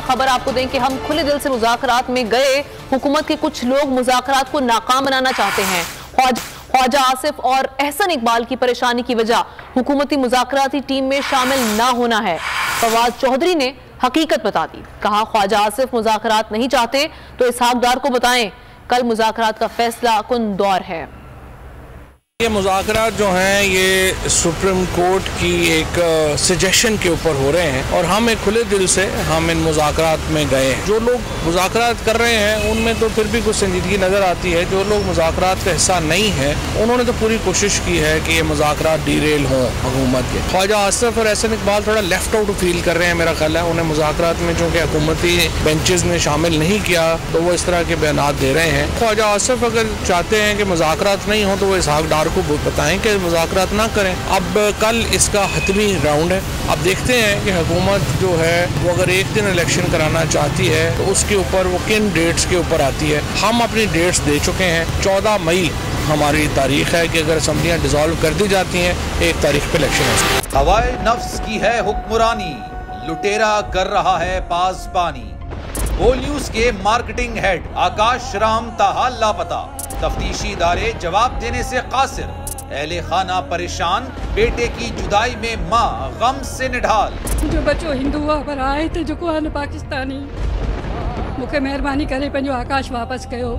खबर आपको दें कि हम खुले दिल से मुज़ाकरात में गए, हुकूमत के कुछ लोग मुज़ाकरात को नाकाम बनाना चाहते हैं। ख्वाजा आसिफ और एहसन इकबाल की परेशानी की वजह हुकूमती मुज़ाकराती टीम में शामिल ना होना है। फवाद चौधरी ने हकीकत बता दी, कहा ख्वाजा आसिफ मुज़ाकरात नहीं चाहते तो इसहाक डार को बताएं, कल मुज़ाकरात का फैसला कुन दौर है। ये मुज़ाकरात जो हैं ये सुप्रीम कोर्ट की एक सजेशन के ऊपर हो रहे हैं और हम एक खुले दिल से हम इन मुज़ाकरात में गए हैं। जो लोग मुज़ाकरात कर रहे हैं उनमें तो फिर भी कुछ संजीदगी नज़र आती है। जो लोग मुज़ाकरात का हिस्सा नहीं है उन्होंने तो पूरी कोशिश की है कि ये मुज़ाकरात डीरेल हों हुकूमत के। ख्वाजा आसिफ और एहसन इकबाल थोड़ा लेफ्ट आउट फील कर रहे हैं, मेरा ख्याल है। उन्हें मुज़ाकरात में चूँकि हुकूमती बेंचेस ने शामिल नहीं किया तो वो इस तरह के बयान दे रहे हैं। ख्वाजा आसिफ अगर चाहते हैं कि मुज़ाकरात नहीं हो तो वो इसहाक डार को बताएं कि मुज़ाकरात ना करें। अब कल इसका हतमी राउंड है। अब देखते हैं कि हुकूमत जो है वो अगर एक दिन इलेक्शन कराना चाहती है तो उसके ऊपर वो किन डेट्स के ऊपर आती है। हम अपनी डेट्स दे चुके हैं। 14 मई हमारी तारीख है कि अगर असम्बलियाँ डिसॉल्व कर दी जाती हैं 1 तारीख पे इलेक्शन है। हवाए नफ्स की है हुक्मरानी, लुटेरा कर रहा है पासबानी। बोल न्यूज के मार्केटिंग हेड आकाश राम ताहा लापता, तफ्तीशी इदारे जवाब देने से कासिर। अहले खाना परेशान, बेटे की जुदाई में माँ गम से निढाल। जो बच्चो हिंदू पर आए थे जो को पाकिस्तानी, मुझे मेहरबानी करे पंहिंजो आकाश वापस कयो।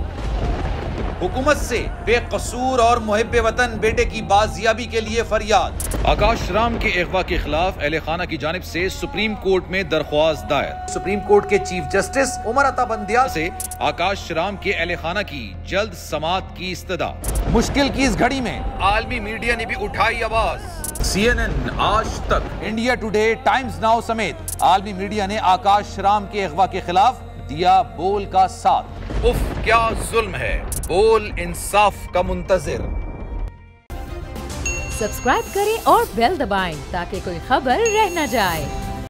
हुकूमत से बेकसूर और मुहिब्बे वतन बेटे की बाजियाबी के लिए फरियाद। आकाश राम के अगवा के खिलाफ अहले खाना की जानिब से सुप्रीम कोर्ट में दरख्वास्त दायर। सुप्रीम कोर्ट के चीफ जस्टिस उमर अता बंदियाल से आकाश राम के अहले खाना की जल्द समाअत की इस्तदा। मुश्किल की इस घड़ी में आलमी मीडिया ने भी उठाई आवाज। CNN, आज तक, इंडिया टुडे, टाइम्स नाउ समेत आलमी मीडिया ने आकाश राम के अगवा के खिलाफ दिया बोल का साथ। उफ क्या जुल्म है, बोल इंसाफ का मुंतजिर। सब्सक्राइब करें और बेल दबाएं ताकि कोई खबर रह न जाए।